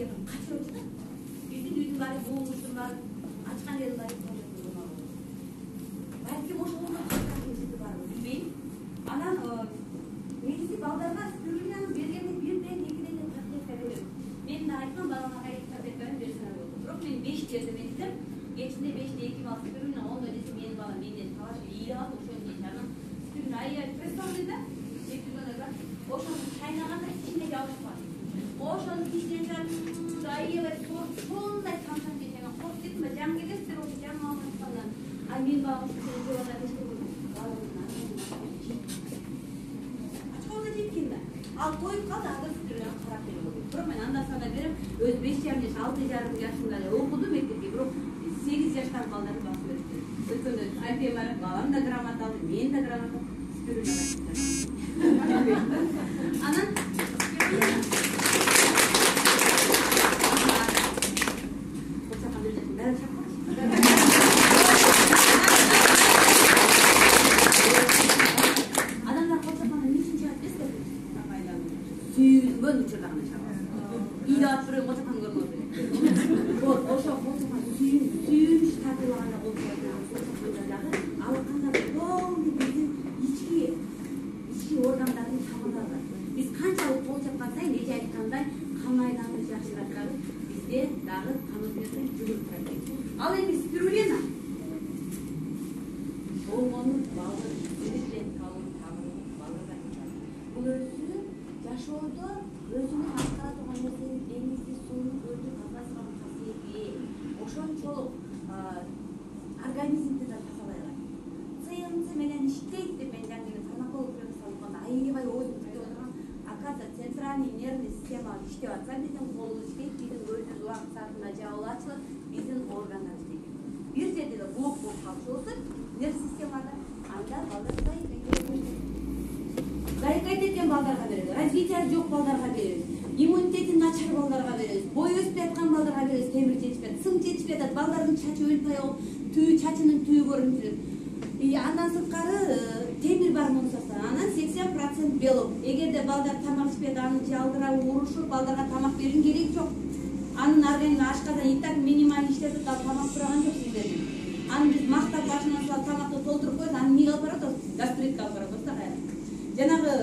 качырып да. Биздин үйдүн баары буумуштун баары ачкан жердин баары балки ошондо качырып бар, билбейм. Анан негизи балдарга спирулинаны бергенде бирден экиден таблетка берем. Мен да айткам балама кайра таблетканы берсиңер болду. Бирок мен 5 бердим эсем, кечинде 5де 2 бал спирулина, ондо десе менин балам менден талаш ийип алып ошону жейт. Анан спирулина аябай представлена, жектиргенде ошону чайнаганда ичиндеги алышпайт. Ошону тишинен аябай сондай тамчан жейт. Мен коркуп кеттим да, жан келесиздер, ошо жан алмаскандан. Ай мен балам ушинтип жеп атат эч көрбөдүм. Ачканда жеткен да. Ал тоюп калды, азыр спирулина карап берип койдум. Бирок мен анда санда берем. Өз 5,5 жаш, 6,5 жашында эле окуду мектепте, бирок 8 жаштагы балдарды басып өттү. Өткөндө айтпай барып, балам да грамота алды, мен да грамота спирулина. Анан ал эми спирулина болгонун балдар бирден калып табылып балдарга кетет. Бул өзү жашоодо өзүнүн аткара турган нерсенин деңизди, сууну, көлдү тазалашкан касиети. Ошончолук организмди да тазалай алат. ЦНЦ менен иштейт деп мен жаңы фармаколог менен салганда аябай ойдум деп отурган. Оказывается, центральный нервный система иштеп атса, биздин колубуз иштейт, биздин көзүбүз убакыт саатында жабылып ачылат, биздин органдар иштейт. Bir жерде де блок болуп калчу болсо, нерв системада анда балдар зайкайт экен балдарга беребиз, развитиясы жок балдарга беребиз, иммунитети начар балдарга беребиз, бой өспөй аткан балдарга беребиз, темир жетишпей атат, сың жетишпей атат, балдардын чачы өлүп аягы, чачынын түйү көрүнүп жүрөт. Андан сырткары темир бар мунусаса, анан 80% белок. Эгерде балдар тамак ичпей аны жалдырап урушуп, балдарга тамак берүүнүн кереги жок. Анын организми ашказан и так минималь иштетип тамак турган жок сиздердин. Аны биз мактап башынан салып тамакты толтуруп коебуз, аны эмнеге алып барат? Гастритке алып барабыз да кайра. Жанагы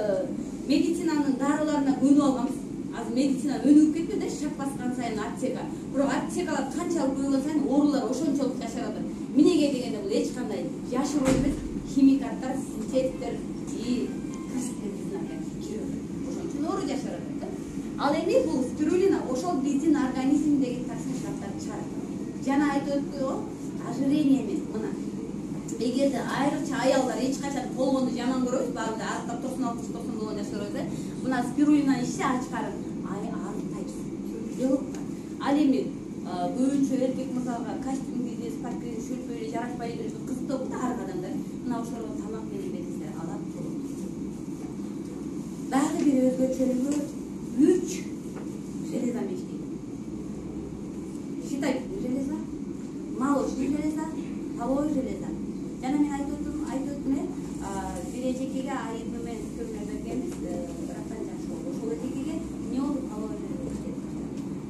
медицинанын дарыларына көнүп алганбыз. Азыр медицина өнүгүп кетти да, шак баскан сайын аптека. Бирок аптекалар канчалык көбөйгөн сайын оорулар ошончолук жашарат. Эмнеге дегенде бул эч кандай жашыруу эмес, химикаттар, синтетиктер и кырсыктар биздин организмге кирип атат. Ошон үчүн оору жашарат. Ал эми бул спирулина ошол биздин организмдеги токсиндарды чыгарат. Жана айтып өттү го, ожирение менен мына. Эгерде айрыкча аялдар эч качан болгонду жаман көрөбүз, баарында арыктап 96-90 болгон жашар болсо, мына спирулина иши ачкарып, арыктайт. Ал эми көбүнчө эркек мырзаларга костюм кийди, спорт кийди, шөлпөй жарашпай жүрүп кызыктап да ар адамдар. Мына ошолорго тамак менен бериңиздер, алат болот. Дагы бир өзгөчөлүгү 3 железа иштейт. Считай железа, молочный железа, половой железа. Жана мен айтып өттүм, бир эжекеге айыбы менен көмө бергенбиз, рактан жакшы болду. Ошол эжекеге эмне болду? Половой железа иштеп.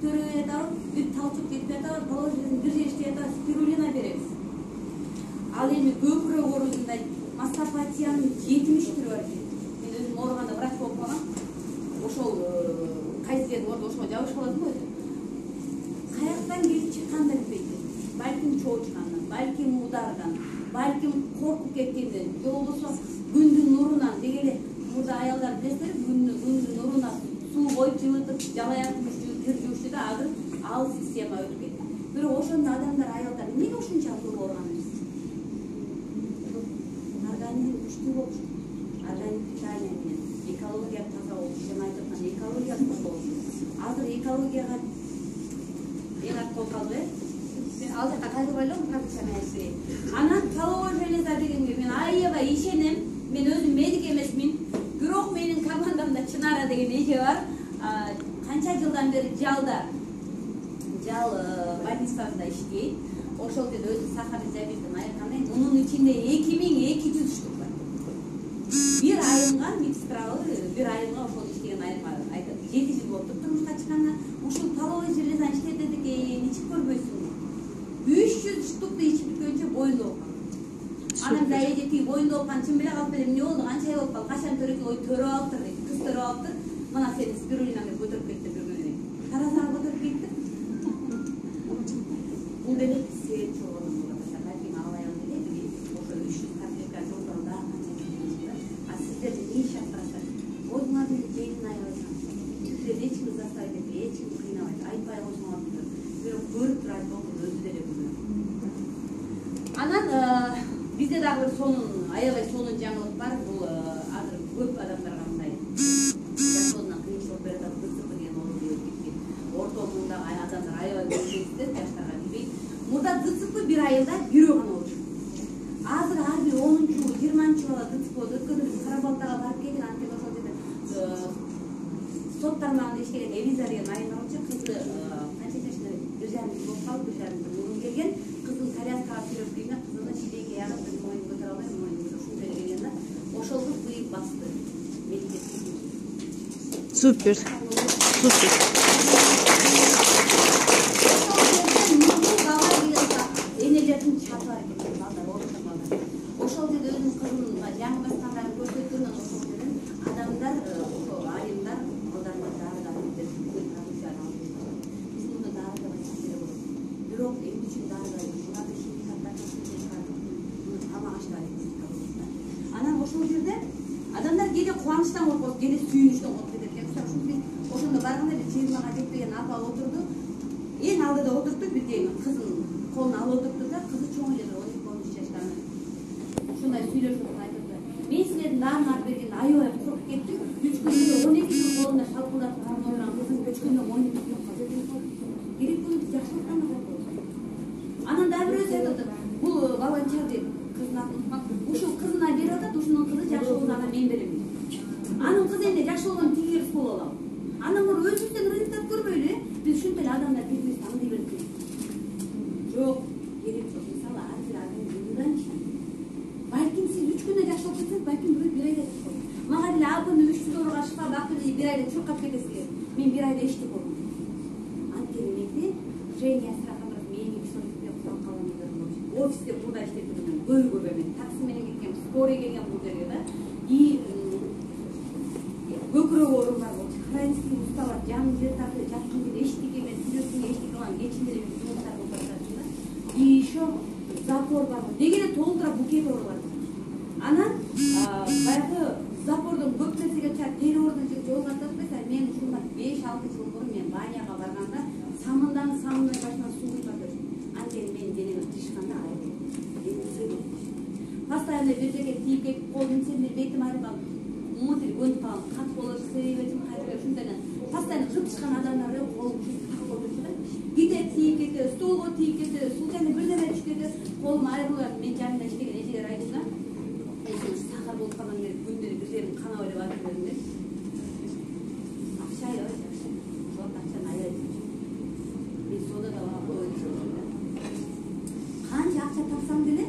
Төрөй атабы, бир талчып кетпей атабы, половой железаны бир же иштей атабы, спирулина беребиз. Ал эми көпүрөөк оорусундай мастопатиянын 70 түрү бар экен. Мен өзүм оорuganda врач болуп калгам. Ошол кайсы жерде болду, ошого жабышып аласың өзү. Каяктан келип чыкканды билбейт. Балким чоочкандан, балким удардан, балким коркуп кеткенден, же болбосо күндүн нурунан дегеле мурда аялдар билесиздер, күндүн нуруна суу коюп жылытып, жалаякты кир жуушты да, азыр ал система өтүп кетти. Бирок ошондо адамдар, аялдар эмнеге ушунчалык көп ооруган эмес? Организм күчтүү болуш, организм питание менен, экология таза болуш, жана айтып аткан экология таза болуш. Азыр экологияга эң арткы калды. Мен ал жака кайрылбай элем, профессионал айтып. Анан половой железа дегенге мен аябай ишенем. Мен өзүм медик эмесмин. Бирок менин командамда Чынара деген эже бар. Канча жылдан бери жал больницасында иштейт. Ошол жерде өзү сахарный диабеттен айыккандай, мунун ичинде 2200 штук бар. Bir айымга медсестралар, bir айымга ошол иштеген айым айтат. 7 жыл болуп турмушка чыкканда, ушул половой боюнда болгон. Анан да эже тиги боюнда болгон чын беле калып элем эмне болду, канча ай болуп калды, качан төрөкө ой төрөп алыптыр дейт, кыз төрөп алыптыр. Мына сени спирулина деп көтөрүп кетти бир күнү. Таразага көтөрүп кетти. Бул деле себеп чогулду болот. Балким алай алды деп, ошо 300 таблетка жолдорда канча кетти. А сиздер не иш аткарасыздар? Ойуңарды жейин аябайсың. Сиздер эч ким заставить этпей, эч ким кыйнабайт, айтпай койсоңор. Бирок көрүп турат болгон өзү деле билет. Анан бизде дагы бир сонун, аябай сонун жаңылык бар. Бул азыр көп адамдарга мындай жашоодон кыйынчылык берет, ДЦП деген оору келип кеткен. Орто бундагы адамдар аябай көп келиптир, жаштарга билбейт. Мурда ДЦП бир айында бирөө гана болчу. Азыр ар бир 10-чу, 20-чу бала ДЦП өткөзүп Карабалтага барып келген, антип ошол жерде сот тармагында иштеген Элиза деген айнагычы кызды канча жашында 1,5 болуп калып, 1,5 мурун келген, кыздын коляскага сүрөп кийинип, кызына шилейге ягып, моюн көтөрө албай, моюн ушунча келген да, ошол кыз быйыл басты. Супер. Супер. Энелердин чаты бар экен, балдар, орто балдар. Ошол жерде өзүнүн кызын жаңы баскандарын көрсөткөндөн ошол жерден адамдар, ошо айымдар балдарына дары деп продукцияны алып келишти. Биз муну дары деп айтсак деле болот. Бирок эмне үчүн дары деп мындай химикаттар тамак аштырат. Анан ошол жерде адамдар кээде кубанычтан коркот, кээде сүйүнүчтөн коркуп кетет экен. Биз ошондо барганда бир 20 жетпеген апа отурду. Эң алдыда отурду, бир кызын колуна алып отурду да, кызы чоң эле 12-13 жаштагы. Ушундай сүйлөшүп айтты. Мен силердин дарыны алып бергенде аябай коркуп кеттим. 3 күндө 12 жыл колунда шалкылдап турган кызым 3 күндө мойнун түзүп калды. Керек болуп жакшылыктан коркот. Анан дагы бирөөсү айтты. Бул волонтер деп кыздын атын унутпам. Ушул кызына берип атат, ушунун кызы жакшы болгондо мен берем. Анын кызы эмне жакшы болгондо тиги кырс боло алам. Анан муну өзүбүздөн рынктап көрбөйлү, биз ушинтип эле адамдар бири-бирибизди аңдый берип кетет. Жок, керек жок. Мисалы, ар бир адам мындан ишенет. Балким сиз 3 күндө жакшы болуп кетсеңиз, балким бир айда болот. Мага деле абыны 300 долларга шифа бакып бир айда чуркап кетесиздер. Мен бир айда эчтек болдум. Анткени менде Женя Страхович менин кишиликке кулап калган деп болчу. Офисте бурда иштеп жүргөндөн көйгөбө мен такси менен кеткем, скорый келген бул жерге да. И көкүрөк оорум бар болчу. Крайинский устават, жаңы жер тартып жаткым келди, эчтеке эмес, сүрөтүнгө эчтеке кылган, кечинде эле жумуштар болуп жатат да. И еще запор бар. Дегенде толтура букет оору бар. Анан баягы запордон көп нерсеге чыгат, тери оорунун жолго тартпайсың. Мен ушунда 5-6 жыл мурун мен баняга барганда самындан башынан суу куйуп атат. Анткени менин денеме тышканда айрылды. Постоянно бир жерге тийип кетип колдум, сен бетим айрылган. Муңутил көнүп калган, кат болот, себебим кайра ушундай постоянно кырып чыккан адамдар колум так болуп жүрчү да. Кетет, тийип кетет, столго тийип кетет, случайно бирдеме түшүп кетет, колум айрылган. Мен жанымда иштеген эжелер айтты да. Сахар болуп калган керек, күндө бир жерим канабай деп айтып бердим деп. Акча аябай жакшы. Ошол акчаны аябай. Мен сода да ойлошом да. Канча акча тапсам деле,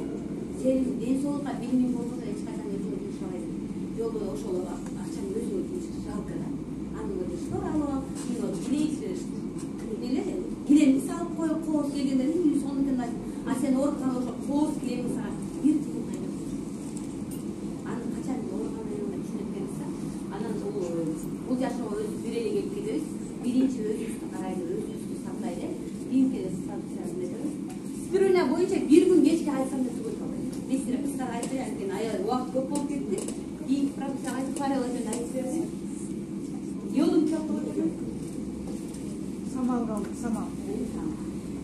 сенин ден соолукка 1 миң болгондо эч качан өзүңө жумшабайсың. Жолу ошол акчаны өзүңө жумшап жалко да. Анын өзү штор алып, килемди салып коюп, кооз келгенде сонун айтып, а сен ооруканага ошо кооз килемди сага бир жыл кайнап. Анын качан ооруканага түшүнөт экенбиз. Анан бул жашоо өзү бир эле келип кетебиз. Биринчи өзүбүздү карайлы, өзүбүздү сактайлы, кийинки станцияны беребиз. Спирулина боюнча бир күн кечке айтсам да түгөт калбайт. Биз кыска айтпай, анткени аябай убакыт көп болуп кетти. Кийинки продукцияга айтып барып эле айтып бердим. Yolum çok doğru. Samal kaldı, samal.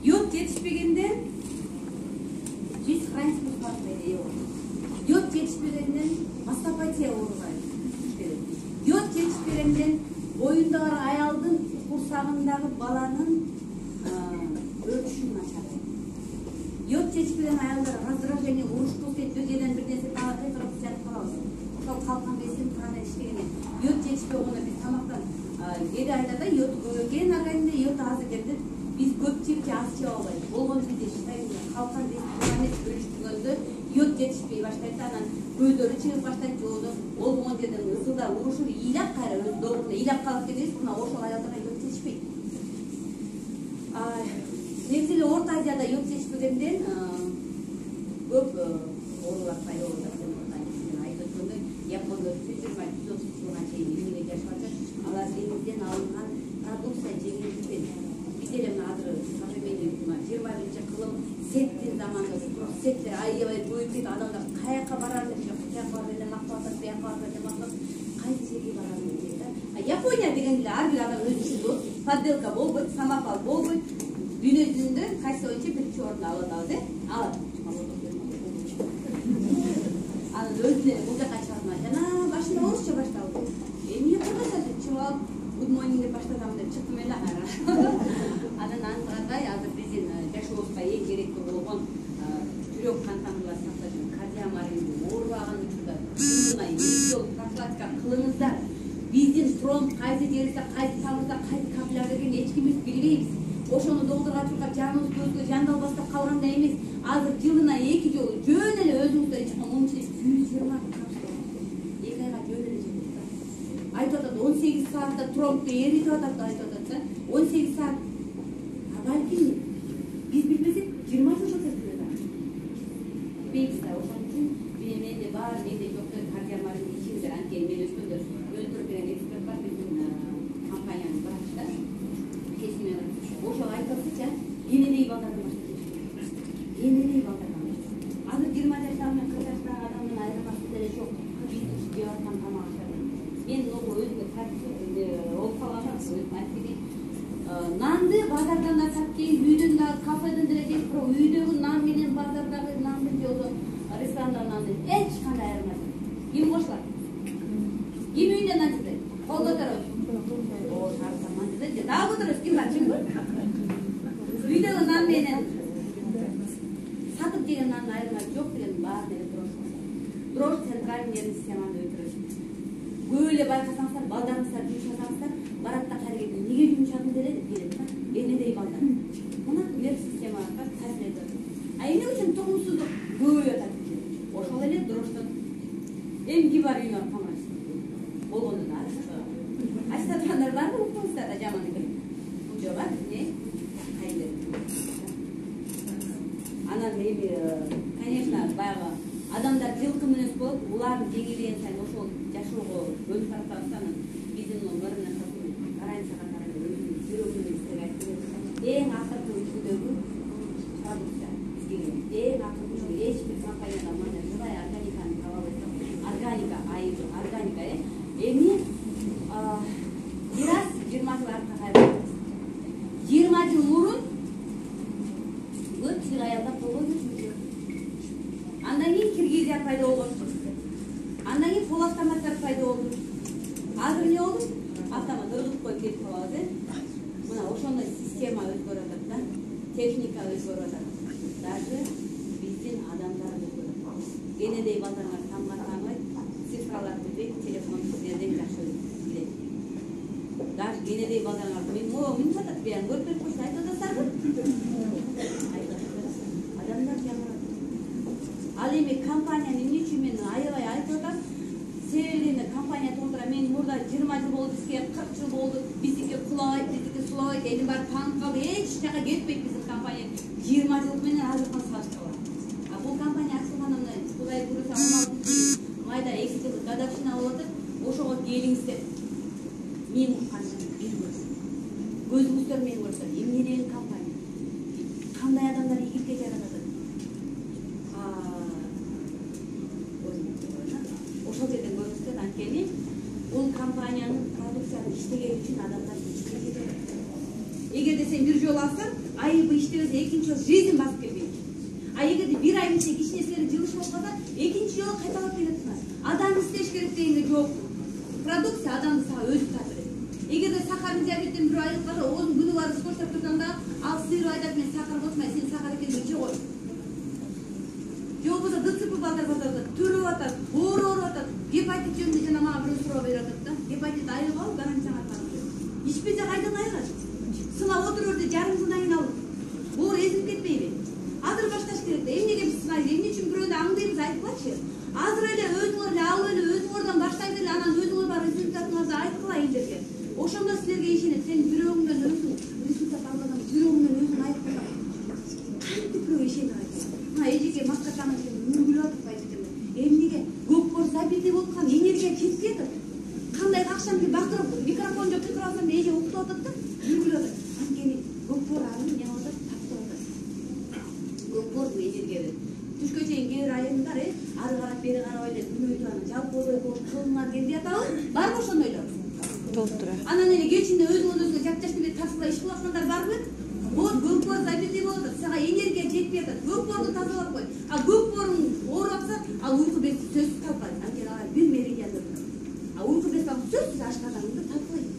Yol yetişmegende biz Fransız mutfağında yiyoruz. Yol yetişmegenden mastopatiya uğraydı. Yol yetişmegenden boyundağı ayaldın kursağındağı balanın ölçüsünü açardı. Yol yetişmegen ayallar razdражение, урушкулук өздеринен бир нерсе кайрылып жатып калабыз. Ошол калкан бездин кана иштегенде йод жетишпей койгондо биз тамактан кээде айтат йод көбөйгөн организмде йод аз экен деп биз көп жеп аз жеп албайбыз. Болгон кезде калкан безди бөлүштүргөндө йод жетишпей баштайт, анан көйдөрү чыгып баштайт, жоону болгон жерден ысылдап урушуп ыйлап кайра өз догунда ыйлап калып кетебиз. Мына ошол аялдарга йод жетишпейт. Негизи эле Орто Азияда йод жетишпегенден көп оорулар пайда болуп жатат. Мен айтып өткөндөй, Япония 120-130 жылга чейин эмнеге жашап атат? Алар деңизден алынган продукция жеңилдеткен. Биз эле мына азыр современный 21-кылым сеттин заманында сеттер аябай көбөйүп кетти. Адамдар каяка барарын жок, каяка барып мактап атат, бияка барып мактап, кайсы жерге барарын дейт да. Япония дегенде ар бир адам өзү үчүн подделка болбойт, самопал болбойт. Дүйнө жүзүндө кайсы боюнча биринчи орунду алып атабыз, алат. Анан өзүнө бул жака чыгармай, жана башында орусча башталды. Эмне кылдыңыз деп чыгып алып, good morning деп баштадым деп чыктым эле кайра. Анан антырагай азыр биздин жашообузга эң керектүү болгон жүрөк кан тамырлар сакташын кардиомаринди оорубаган учурда жылына 2 жолу профилактика кылыңыздар. Биздин тромб кайсы жерде, кайсы тамырда, кайсы капилляр экенин эч кимибиз билбейбиз. Ошону долдурга чуркап жаныбыз көзгө жандалбастап калганда эмес. Азыр жылына 2 жолу жөн эле өзүңүздөр ичкен мумчилик 120 капсула. 2 айга жөн эле жетет. Айтып атат 18 саатта тромбду эритип атат да айтып атат да. 18 саат. А балки биз билбесек 20 жыл жатат да. Бейбизда ошон үчүн менде бар, менде жок деп кардиомаринди ичиңиздер. Анткени мен өткөндө өлтүрүп деген эксперт бар биздин компаниянын врачы. Кесимен ошо айтыпчы, энелей балдарды баштап. Энелей балдарды. Азыр 20 жаштагы 40 жаштагы адамдын айырмасы деле жок. Биздин жеп аткан тамак ашады. Мен өзүмө олуп калган айтты. Нанды базардан да сатып келип, үйдөн да кафеден деле жеп, бирок үйдөгү нан менен базардагы нандын жолу ресторандагы нандын эч кандай айырмасы. Ким кошулат? Ким үйүндө нан жейт? Кол көтөрөбүз. О, шартаман жейт. Дагы көтөрөбүз. Ким бар? Үйдөгү нан менен сатып жеген нандын айырмасы жок деген баары деле дрожь. Дрожь центральный нервный системаны өлтүрөт. Көп эле байкасаңыздар, балдарыңыздар жумшасаңыздар, барат да кайра келет. Неге жумшадың деле деп келет да. Энедей балдар. Мына нерв системага таасир этет. А эмне үчүн тугумсуздук көбөйүп атат? Ошол эле дрожьтон эмги бар үйүнө камайсыз. Болгондон ары. Айтсаңдар барбы уктуңуздар да жаман экен. Жок, эмне? Кайда? Анан эми, конечно, баягы адамдар жылкы мүнөз болуп, уларды жеңилген сайын ошол жашоого өтүп баратат. Биздин мөрүнө гарантия катары өзүнүн жүрөгүнүн истеги айтып, эң акыркы үчүндөгү продукция бизге эң акыркы үчүндө эч бир компанияда мына жылай органиканы таба албайсыз. Органика, айыбы, органика эми бираз 20 жыл артка кайрылып. 20 жыл мурун өт аялдап болгон жок. Андан кийин Киргизия пайда болгон. Андан кийин пол автоматтар пайда болду. Азыр эмне болду? Автомат ыргып коюп кетип калабыз, Мына ошондой система өзгөрүп атат да, техника өзгөрүп атат. Даже биздин адамдар өзгөрүп атат. Энедей балдарга тамгатамай, цифралар билбейт, телефон сиздерден жакшы билет. Даже энедей балдарга мен атат, биян көрүп койсо айтып атасызбы? Адамдар жаңырат. Ал эми компания эмне үчүн мен аябай айтып атам? Себеби компания толтура мен мурда 20 жыл болду, бизге 40 жыл болду, биздики кулабайт, биздики сулабайт, эми бар таанып калды, эч жака кетпейт биздин компания. 20 жыл менен азыркы салыштырып. А бул компания ачылганына Кудай буйруса 16 майда 2 жыл годовщина болуп атат. Ошого келиңиздер. Мен укканымды бир көзүңүздөр менен көрсөт. Эмне деген компания? Кандай адамдар ийгиликке жаратат? Ошол жерден көрсөтөт, анткени бул компаниянын продукциясын иштеген үчүн адамдар иштейт. Эгерде сен бир жолу алсаң, айыбы иштебесе экинчи жолу жизнь басып келбейт. А эгерде бир ай ичинде ич нерселери жылыш болуп калса, экинчи жолу кайталап келесиң. Адам иштеш керек дегенге жок. Продукция адамды сага өзү тартат. Эгерде сахарный диабеттен бир айылып калса, өзүң күнү бары спортто турсаң да, ал сыйыр айдап мен сахар космай, сен сахар экенин же кой. Жол болсо ДЦП балдар батат, түрүп атат, ооруп атат. Гепатит жөнүндө жана мага бирөө суроо берип атат да. Гепатит айыгып алып, гарантияга тартып. Ичпесе кайдан айыгат? Сынап отурурду жарым жылдан кийин алып. Оор эзип кетпейби? Азыр башташ керек да. Эмнеге биз сынайбыз? Эмне үчүн бирөөдү аңдыйбыз айтпачы? Азыр эле өзүңөр эле алып эле өзүңөрдөн баштайбыз эле, анан өзүңөр бар результатыңызды айткыла элдерге. Ошондо силерге ишенет. Сен бирөөңдөн өзүң результат албаган, бирөөңдөн өзүң айткыла. Кантип бирөө ишенип айтат? Мына эжеке маскачаңыз жер айылдар ары карап бери карабай эле күнөй турган жалпы кылыңар келди атабы барбы ошондойлор толуп тура. анан эле кечинде өзүңөр жапжашты бир тартып иш кылып аткандар барбы вот көкбор забитый болуп атат сага энергия жетпей атат көкборду тазалап кой а көкборуң ооруп атса ал уйку беси сөзсүз талкалайт анткени алар бир меридианда турат а уйку беси ал сөзсүз ашкаданыңды талкалайт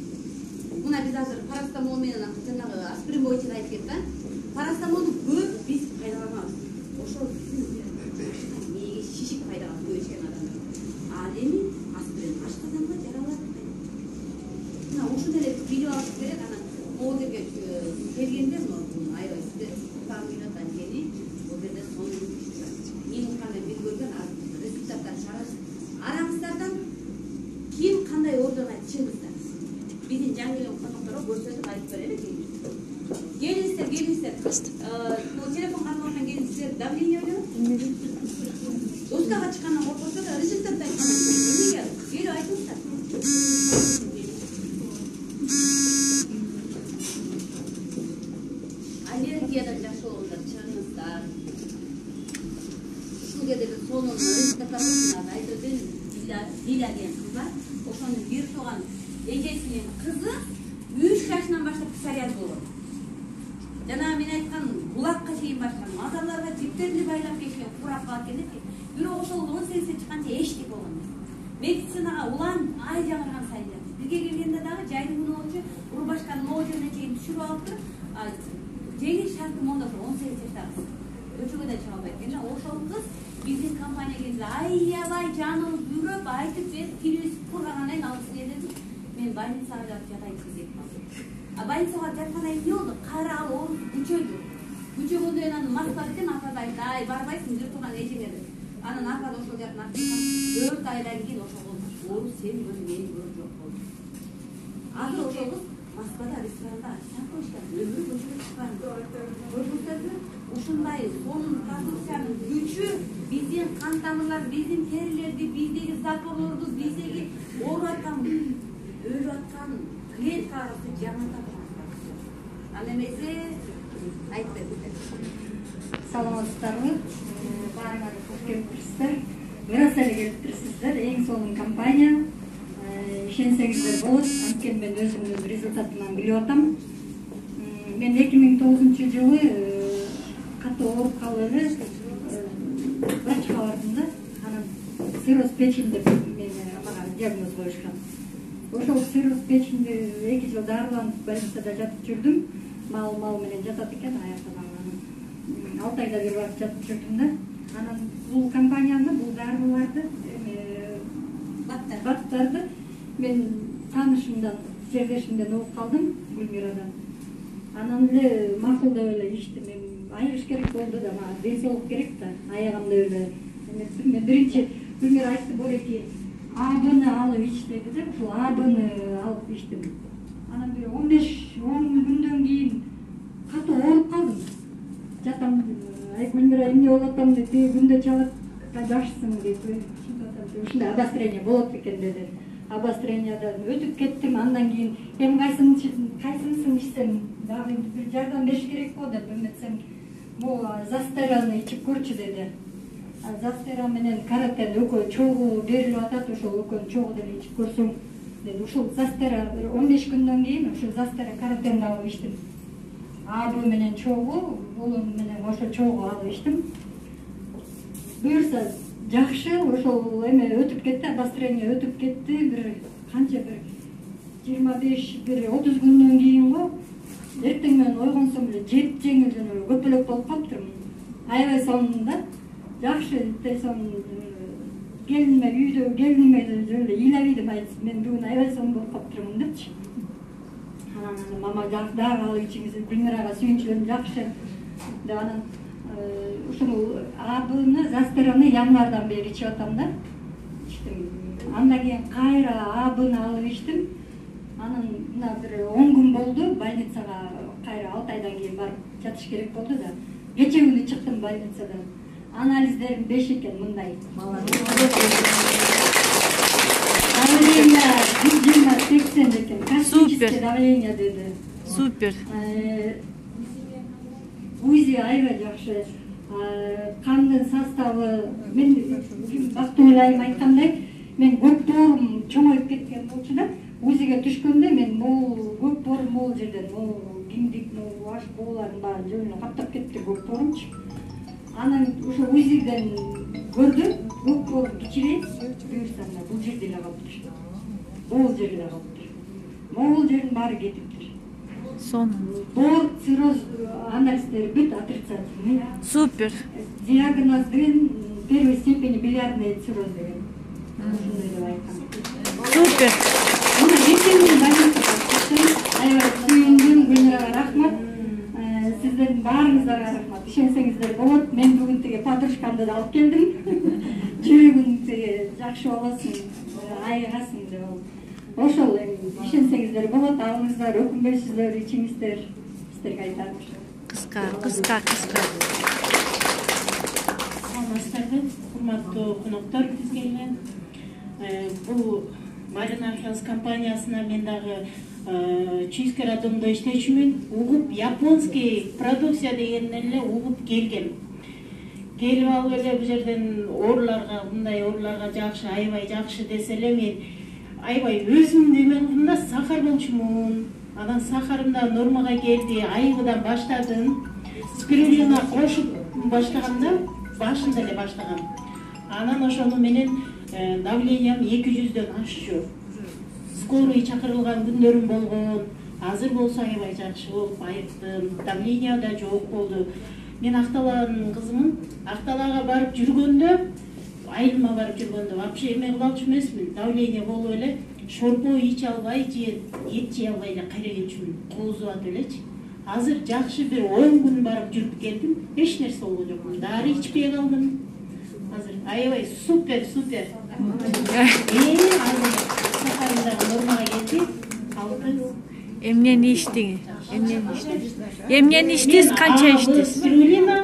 мына биз азыр парастамол менен жанагы аспирин боюнча айтып кетти да парастамолду көп биз пайдаланабыз ошол мээге шишик пайдага көчкен адамдар ал эми аспирин ашкаданга жаралат мына ушул эле билип алыш керек анан могу жерге келгенде аябай сизде тааныйт анткени бул жерде сонун эми кандай бир көргөн результаттар чыгарат араңыздардан ким кандай ордон чыгыңыздар биздин жаңгилен конокторго көрсөтүп айтып берели келиңиздер телефон катмадан келиңиздер давление ойлоп устага чыккандан коркпосо да результатты айткан эмнеге келип айтыңыздар аллергиядан жашооңуздар чыгыңыздар ушул жерде бир сонун результаттар айтып бердим Диля деген кыз бар ошонун бир тууган эжесинин кызы 3 жашынан баштап псориаз болгон жана мен айткан булакка чейин барышкан мазаларга жиптерди байлап кешкен курап калат экен депчи бирок ошол 18 чыкканча эчтеке болгон эмес медицинага улам ай жаңырган сайын жатты бизге келгенде дагы жайдын күнү болчу урбашкан могу жерине чейин түшүрүп алыптыр жеңил шарты монда 18 жаштагы көчөгө да чыга албайт экен ошол кыз биздин компанияга келди аябай жаныбыз үрөп айтып берип тилибиз кургагандан кийин ал киши деди мен больницага жатайынчы деп а больницага жаткандан кийин эмне болду кайра ал ооруп күчөдү күчөгөндөн кийин аны мактап экен апасы айтты ай барбайсың бир тууган эжеңе деп анан апа ошол жактан 4 айдан кийин ошол оору сени көрдү мени көрүп жок болду азыр ошол кыз Москвада ресторанда официант болуштар өмүрү көчөгө чыккан көрдүңүздөрбү ушундай сонун продукциянын күчү биздин кан тамырлар биздин терилерди биздеги запорлорду биздеги ооруп аткан өлүп аткан клеткаларды жаңырта турган ал эмесе айтып бериңиздер саламатсыздарбы баарыңар кош келиптирсиздер ырас эле келиптирсиздер эң сонун компания ишенсеңиздер болот анткени мен өзүмдүн результатыман билип атам мен 2009-жылы катуу ооруп калып эле врачка бардым да анан цирроз печени деп мага диагноз коюшкан ошол цирроз печени 2 жыл дарыланып больницада жатып жүрдүм мал менен жатат экен аякта 6 айда бир барып жатып жүрдүм да анан бул компанияны бул дарыларды баттарды мен таанышымдан жерлешимден угуп калдым Гүлмирадан анан эле макулдап эле иштим айыгыш керек болду да мага ден керек да аягымда эле мен биринчи Гүлмира айтты болеки абыны алып ич деди да ушул абыны алып ичтим анан бир 15-10 күндөн кийин катуу ооруп калдым жатам ай Гүлмира эмне болуп атам деп күндө чалып жакшысың деп ушундай обострение болот экен деди обострениядан өтүп кеттим андан кийин эми кайсынысын ичсем дагы бир жардам бериш керек го деп эметсем могу застераны ичип көрчү деди застера менен каратен экөө чогуу берилип атат ошол экөөнү чогуу деле ичип көрсөң деди ушул застера 15 күндөн кийин ушул застера каратенди алып ичтим абы менен чогуу болон менен ошо чогуу алып ичтим буюрса жакшы ошол эме өтүп кетти обострение өтүп кетти бир канча бир 25-30 күндөн кийин го эртең менен ойгонсом эле жеп жеңил жана көпөлөк болуп калыптырмын аябай сонун да жакшы келиниме үйдө келиниме эле ыйлабайдым мен бүгүн аябай сонун болуп калыптырмын депчи анан мама дагы алып ичиңиз Гүлмирага сүйүнчүлөрүм жакшы деп анан ушул абыны застераны январдан бери ичип атам да ичтим андан кийин кайра абыны алып ичтим анан мына бир 10 күн болду больницага кайра 6 айдан кийин барып жатыш керек болду да кече күнү чыктым больницадан анализдерим 5 экен мындай давление 120-80 экен космическое давление деди Супер. УЗИ аябай жакшы Кандын составы мен Бактыгүл айым айткандай, мен көп боорум чоңоюп кеткен болчу да, УЗИге түшкөндө мен могул көп боорум могул жерден, могул кимдик, могул аш бооларын баарын жөнүнө каптап кетти көп боорумчу. Анан ошо УЗИден көрдүм, көп боорум кичирейт, буюрсам да бул жерде эле калыптыр. Бул жерде эле калыптыр. Могул жердин баары кетиптир. Сонун. Боор цирроз анализдери бүт отрицательный. Супер. Диагноз деген первой степени билиардный цирроз деген. Ушундай деп айткан. Супер. Мына ертеңден больницага чыктым. Аябай сүйүндүм, Гүлнурага рахмат. Сиздердин баарыңыздарга рахмат. Ишенсеңиздер болот. Мен бүгүн тиги подружкамды да алып келдим. Жүрөгүң тиги жакшы болосуң, айыгасың деп ал. Ошол ишенсеңиздер болот. Алыңыздар, өкүнбөйсүздөр, ичиңиздер. Сиздерге айтам. Кыска. Саламатсыздарбы, урматтуу коноктор, биз келген. Бул Marina Health компаниясына мен дагы Чуйский роддомдо иштечүмүн. Угуп японский продукция дегенден эле угуп келгем. Келип алып эле бул жерден ооруларга, мындай ооруларга жакшы, аябай жакшы десе эле мен аябай өзүмдү эме кылдым да, сахар болчумун. Анан сахарым да нормага келди, айыгыдан баштадым. Спирулина кошуп баштаганда, башында эле баштагам. Анан ошону менен давлениям 200дөн ашчу. Скорый чакырылган күндөрүм болгон. Азыр болсо аябай жакшы болуп айыктым. Давления да жок болду. Мен Акталаанын кызымын. Акталаага барып жүргөндө, айылыма барып жүргөндө вообще эме кылалчу эмесмин. Давление болуп эле шорпо иче албай, эт жей албай эле кайра келчүмүн. Коозуп атып элечи. Азыр жакшы бир 10 күн барып жүрүп келдим. Эч нерсе болгон жок. Дары ичпей калдым. Азыр аябай супер. Азыр сахарымдагы нормага келди. Калды. Эмнени иштиңиз? Эмнени иштиңиз? Канча иштиңиз? Спирулина,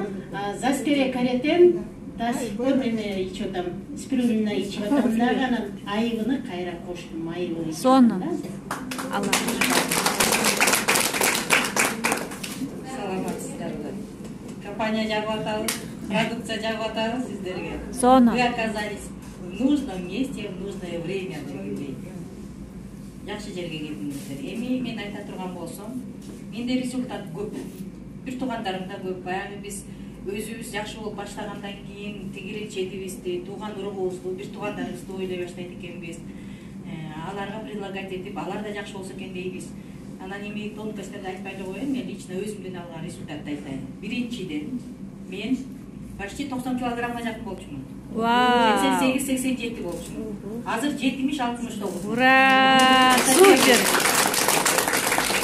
заспире каретен, до сих пор мен ичип атам. Спирулина ичип атам дагы, анан айыгыны кайра коштум. Айыгы. Сонун. Алла. Саламатсыздарбы. Компания жагып атабыз, продукция жагып атабыз сиздерге. Сонун. Вы оказались в нужном месте, в нужное время. Жакшы жерге келдиңиздер. Эми мен айта турган болсом, менде результат көп. Бир туугандарым да көп. Баягы биз өзүбүз жакшы болуп баштагандан кийин тигиречебизди, тууган урugубузду, бир туугандарыбызды ойлой баштайт экенбиз. Аларга предлагать этип, алар да жакшы болсо экен дейбиз. Анан эми тонкостьтарды айтпай эле коеюн, мен лично өзүмдөн алган результатты айтайын. Биринчиден мен почти 90 килограммга жакын болчумун. 88-87 болчумун. Азыр 70-69. Ура! Супер!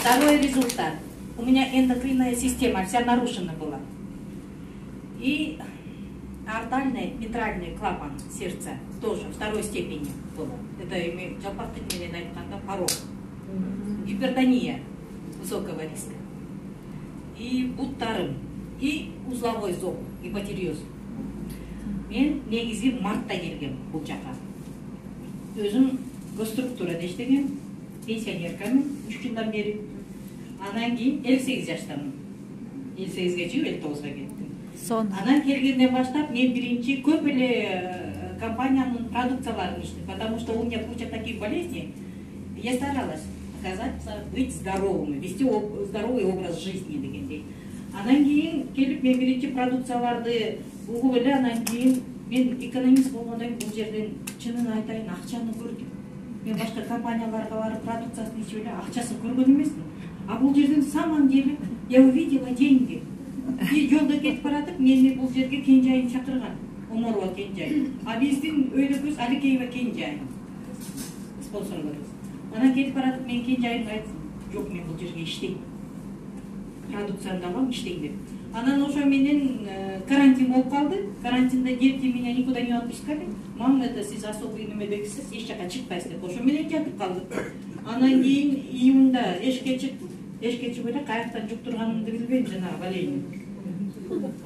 Второй результат. У меня эндокринная система вся нарушена была. И артальный, митральный клапан сердца тоже второй степени было. Это жалпактык менен айтканда порог. Гипертония высокого риска. И буттарым, и узловой зоб, гипотиреоз. Мен негизи мартта келгем бул жака. Өзүм госструктурада иштегем, пенсионеркамын 3 жылдан бери. Анан кийин 58 жаштамын. 58ге чыгып 59га кеттим. Сонун. Анан келгенден баштап мен биринчи көп эле компаниянын продукцияларын иштедим, потому что у меня куча таких болезней. Я старалась оказаться, быть здоровым, вести здоровый образ жизни дегендей. Анан кийин келип мен биринчи продукцияларды угуп эле, анан кийин мен экономист болгондон кийин бул жерден чынын айтайын, акчаны көрдүм. Мен башка компанияларга барып продукциясын ичип эле акчасын көргөн эмесмин. А бул жерден самом деле я увидела деньги. И жолдо кетип баратып, мени бул жерге Кенжайым чакырган. Оморова Кенжай. А биздин өйдөгүбүз Аликеева Кенжай. Спонсорлорубуз. Анан кетип баратып, мен Кенжайымга айттым, жок, мен бул жерге иштейм. Продукциямды алам, иштейм деп. Анан ошо менен карантин болуп калды. Карантинде дети меня никуда не отпускали. Мама, это сиз особый немедексиз, эч жака чыкпайсыз деп. Ошо менен жатып калдым. Анан кийин июнда эшикке чыктым. Эшикке чыгып эле каяктан жуктурганымды билбейм, жанагы болезнь.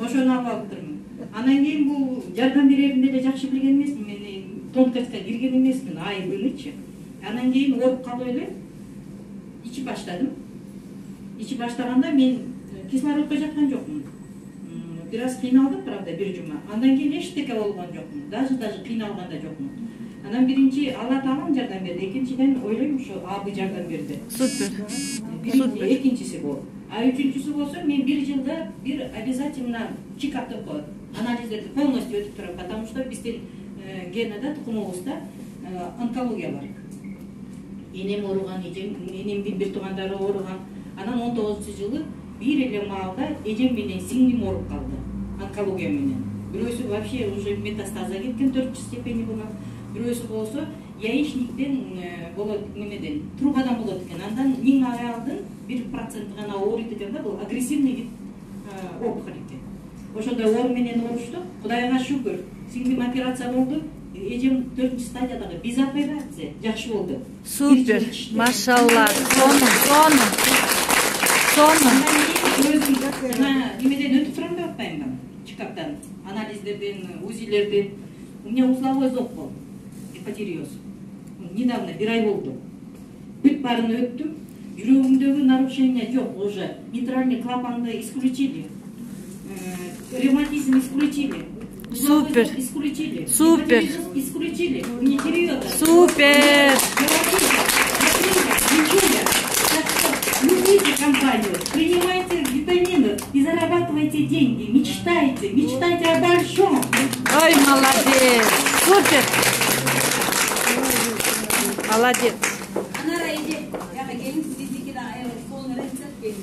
Ошону алып алыптырмын. Анан кийин бул жардам берерин деле жакшы билген эмесмин. Мен тонкостька кирген эмесмин, айыбынычы. Анан кийин ооруп калып эле ичип баштадым. Ичип баштаганда мен кислородко жаткан жокмун. бир аз кыйналдым, правда, бир жума. Андан кийин эчтеке болгон жокмун. Даже кыйналган да жокмун. Анан биринчи Алла Таалам жардам берди, экинчиден ойлойм ушу абы жардам берди. Супер. Биринчи, экинчиси бул. А үчүнчүсү болсо мен бир жылда бир обязательно чекаптап коет. Анализдерди полностью өтүп турам, потому что биздин генада, тукумубузда онкология бар. Энем ооруган, энемдин бир туугандары ооруган. Анан 19-жылы бир эле маалда эжем менен сиңдим ооруп калды. Онкология менен. Бирөөсү вообще уже метастаза кеткен, 4-чү степени болгон. Бирөөсү болсо яичниктен болот, немеден, трубадан болот экен. Андан 1000 аялдын 1% гана ооруйт экен да, бул агрессивный вид опухоль экен. Ошондой оору менен ооруштук. Кудайга шүгүр. Сиңдим операция болду. Эжем 4-чү стадиядагы без операция жакшы болду. Супер. Машалла. Сону. Немеден өтүп турам деп атпаймынбы? Чекаптан, анализдерден, УЗИлерден. У меня узловой зоб был, гепатириоз. Недавно, бир ай болду. Бүт барын өттүм. Жүрөгүмдөгү нарушение жок уже. Митральный клапанды исключили. Ревматизм исключили. Супер. Исключили. Супер. Исключили. Не периода. Супер. Любите компанию, принимайте витамины и зарабатывайте деньги. Мечтайте о большом. Ой, молодец. Супер. Молодец. Анара иде, яга келин сиздики да солун рецепт келин.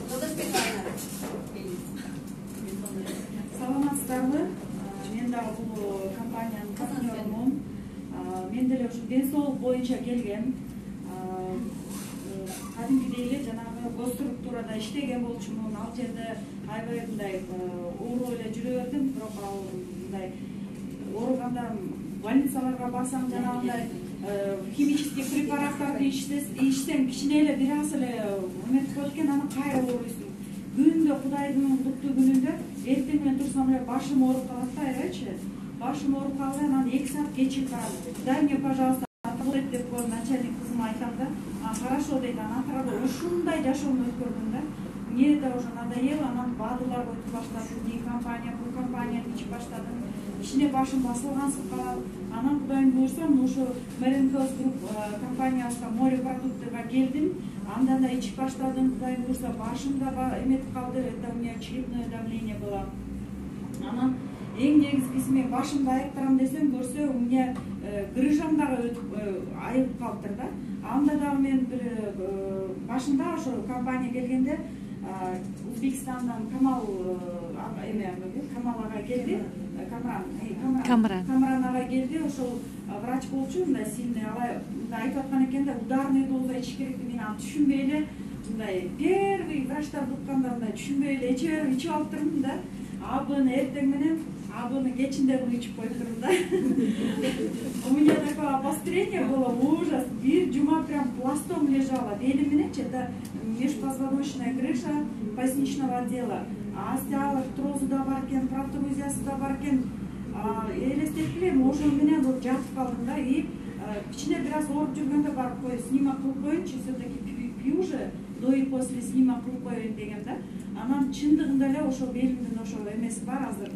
Жолдошбек Анара. Саламатсыздарбы? Мен дагы бул компаниянын партнерумун. Мен деле ушу ден соолук боюнча келгем. Кадимкидей эле жанагы гос структурада иштеген болчумун. Ал жерде аябай мындай оору эле жүрө бердим, бирок ал мындай ооруганда больницаларга барсам жанагындай химический препараттарды ичсең кичине эле бир аз эле эметип коет экен, анан кайра ооруйсуң. Күндө Кудайдын куттуу күнүндө эртең менен турсам эле башым ооруп калат да, аябайчы. Башым ооруп калды, анан 2 саат кечип барат. Дай мне, пожалуйста, деп коюп начальник кызыма айтам да. Хорошо дейт, анан кара ушундай жашоону өткөрдүм да. Мне это уже надоело, анан баадылар өтүп баштадым, бул компанияны ичип баштадым. Ичине башым басылгансып калат. Анан Кудайым буйрса, ушу Меренкос групп компаниясына морепродуктыга келдим. Андан да ичип баштадым. Кудайым буйрса, башым да эметип калды, это у меня черепное давление было. Анан эң негизгиси мен башымды айыптырам десем, көрсө у меня грыжам дагы өтүп айып калыптыр да. Анда дагы мен бир башында ошо компания келгенде Узбекистандан Камал ага келди. Камран ага келди, ошол врач болчу, мындай сильный, алай айтып аткан экен да, ударный доза ичиш керек деп, мен аны түшүнбөй эле, мындай первый врачтарды укканда мындай түшүнбөй эле ичип алып турдум да. Абыны эртең менен, абыны кечинде буну ичип коюп турдум да. У меня такое обострение было, ужас. Бир жума прям пластом лежала. Белим мененчи, это межпозвоночная грыжа поясничного отдела. Остеоартрозу да бар экен, протрузиясы да бар экен. Элестетип элем, ошол менен жатып калдым да. И кичине бир аз ооруп жүргөндө барып коюп, снимок кылып коеюнчу, все-таки пью же, до и после снимок кылып коеюн дегем да. Анан чындыгында эле ошол белимдин ошол эмеси бар азыр.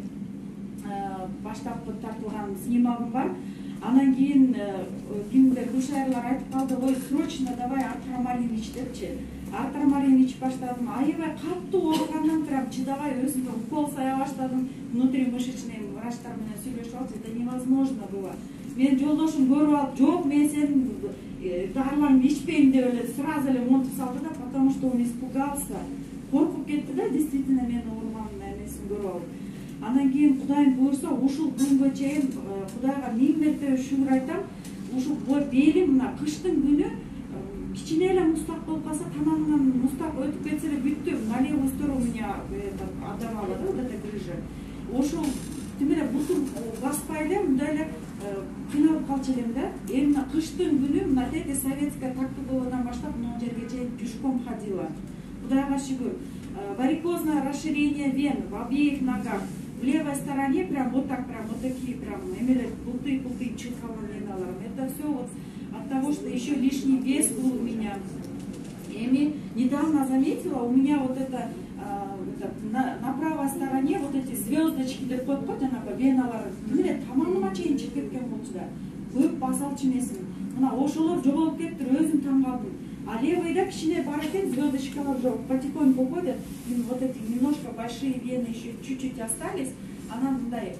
Баштапкы тартылган снимогум бар. Анан кийин кимдир кушайрлар айтып калды, ой, срочно давай артромарин ич депчи. Артромарин ичип баштадым. Аябай катуу ооругандан прям чыдабай өзүмө укол сая баштадым. Внутримышечный врачтар менен сүйлөшүп алып, это невозможно было. Мен жолдошум көрүп алып, жок, мен сенин дарыларыңды ичпейм деп эле сразу эле монтип салды да, потому что он испугался. Коркуп кетти да, действительно мен ооруганын эмесин көрүп алып. Анан кийин Кудайым буйрса, ушул күнгө чейин Кудайга 1000 мерте шүгүр айтам. Ушул белим мына кыштын күнү кичине эле мустак болуп калса, тамагынан мустак өтүп кетсе эле бүттү. На левую сторону меня отдавала да, вот эта грыжа. Ошол тимеле бутум баспай эле, мындай эле кыйналып калчу элем да. Эмне кыштын күнү мына теги советская Тактуговадан баштап мына жерге чейин пешком ходила. Кудайга шүгүр. Варикозное расширение вен в обеих ногах. В левой стороне прям вот так, прям вот такие прям пулты чулкалар веналар. Это все вот от того, что еще лишний вес был у меня. Я недавно заметила, у меня вот это направо стороне вот эти звездочки деп коет го жанагы веналар мына тамагыма чейин чыгып кеткен болчу да көп басалчу эмесмин мына ошолор жоголуп кетиптир өзүм таң калдым а левыйда кичине бар экен звездочкалар жок потихоньку уходят вот эти немножко большие вены еще чуть-чуть остались анан мындай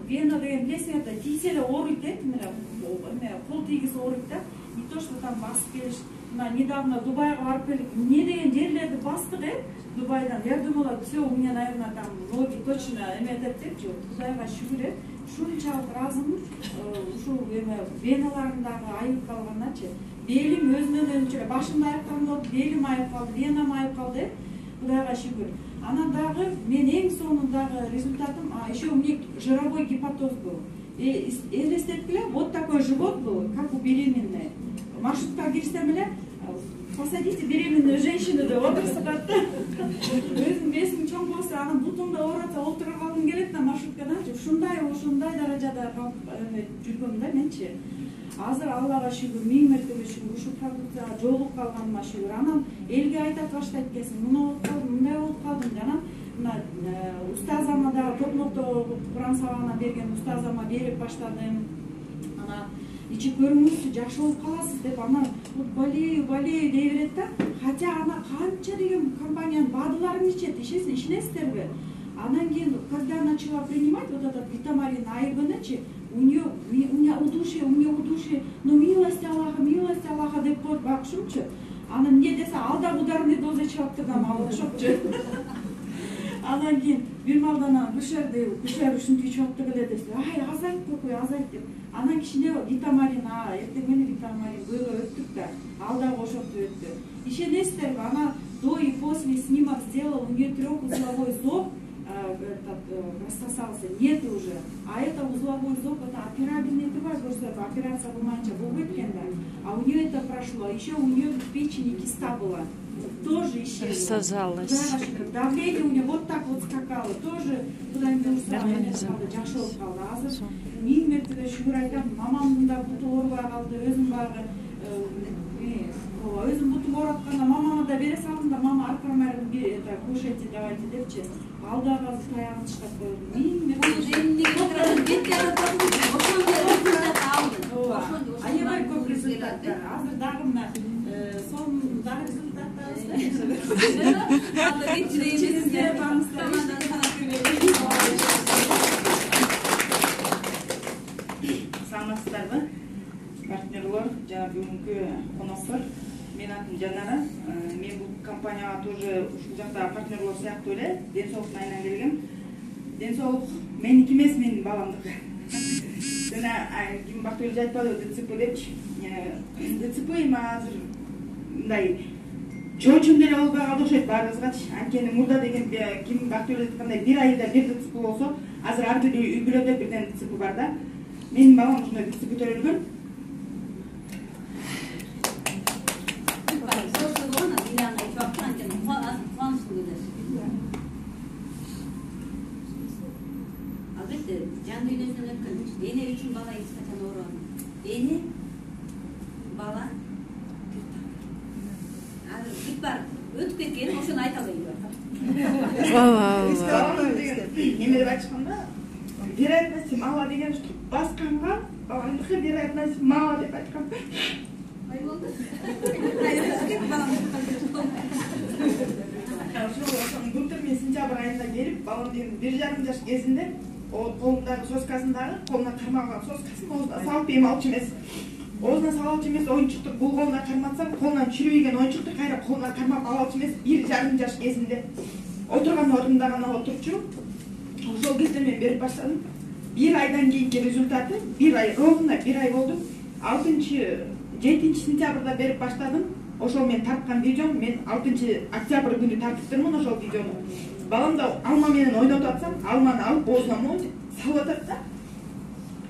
вена деген билесиңер да тийсе эле ооруйт мына кол тийгизе ооруйт да не то что там басып келиш мына недавно Дубайга барып келип эмне деген жерлерди бастык Дубайдан я думала все у меня наверное там ноги точно эметет депчи Кудайга шүгүр ушунчалык ыраазымын ушул веналарымдагы айып калганначы белим өзүнөн өзүнчө башымда айыккан болду белим айып калды венам айып калды Кудайга шүгүр анан дагы мен эң сонундагы результатым еще у меня жировой гепатоз был элестеткиле вот такой живот был как у беременной маршрутка кирсем эле посадите беременную женщину деп отурсат да өзүм бесим чоң болсо анан бутумда ооратса олтуруп алгым келет да маршруткаданчы ушундай даражада жүргөм да менчи азыр Аллага шүгүр миң мертебе шүгүр ушул продукцияга жолугуп калганыма шүгүр анан элге айта баштайт экенсиң мына болуп калдым мындай болуп калдым анан мына устазама дагы токмокто куран сабагына берген устазама берип баштадым анан ичип көрүңүзчү жакшы болуп каласыз деп анан болею дей берет да хотя ана канча деген компаниянын БАДыларын ичет ишенесиздерби анан кийин когда начала принимать вот этот витамарин айбнычы у меня удушье ну милость Аллаха деп коет бакышымчы анан эмне десе ал да ударный доза чыгып турган ал окшопчу анан кийин бир малдан кушер ушинтип ичип атты эле десе ай азайт кокуй азайт деп анан кичине витамарин эртең менен витамарин көйгөй өттүк да ал дагы ошентип өттү ишенесиздерби анан до и после снимок сделал у нее трехузловой зоб рассосался нет уже а это узловой зоб это операбельный операция кылмайынча болбойт экен да а у нее это прошло еще у нее в печени киста была тоже исчезла рассосалась давление у нее вот так вот скакало тоже кудайым буйруса жакшы болуп калды азыр миң мертебе шүгүр айтам мамамдын да буту оорубай калды өзүм багы өзүм бутум ооратканда мамама да бере салдым да мама аркамарын кушайте давайте депчи ал дагы азыр таягын тыштап койду аябай көп результаттар азыр дагы мына сонун дагы саламатсыздарбы партнерлор жана бүгүнкү коноктор менин атым Жанара мен бул компанияга тоже ушул жакта партнерлор сыяктуу эле ден соолуктун айынан келгем ден соолук меники эмес менин баламдыкы жана ким Бактыгүл айтпадыбы ДЦП депчи ДЦП эми азыр мындай чоочун деле болбой калды окшойт баарыбызгачы анткени мурда деген ким Бактыгүл айткандай бир айда бир ДЦП болсо азыр ар бир үй бүлөдө бирден ДЦП бар да менин балам ушундай ДЦП төрөлгөн жан дүйнөсүнөн өткөн эне үчүн бала эч качан оорубаган эне бала азыр бүт бар өтүп кеткен ошону айта албайм неме деп айтышканда вероятность мало деген басканга баламдыкы вероятность мало деп айткан ай болду ошонун былтыр мен сентябрь айында келип балам деген 1,5 жаш кезинде колундагы соскасындагы колуна кармаган соскасын оозуна салып эми алчу эмес оозуна салчу эмес оюнчукту бул колуна карматсам колунан чүрүйгөн оюнчукту кайра колуна кармап алчу эмес 1,5 жаш кезинде отурган ордунда гана отурчу ошол кезде мен берип баштадым бир айдан кийинки результаты бир ай ровно бир ай болду 7 сентябрда берип баштадым ошол мен тарткан видеом мен 6 октябрь күнү тартыптырмын ошол видеону балам да алма менен ойнотуп атсам алманы алып оозуна монтип салып атат да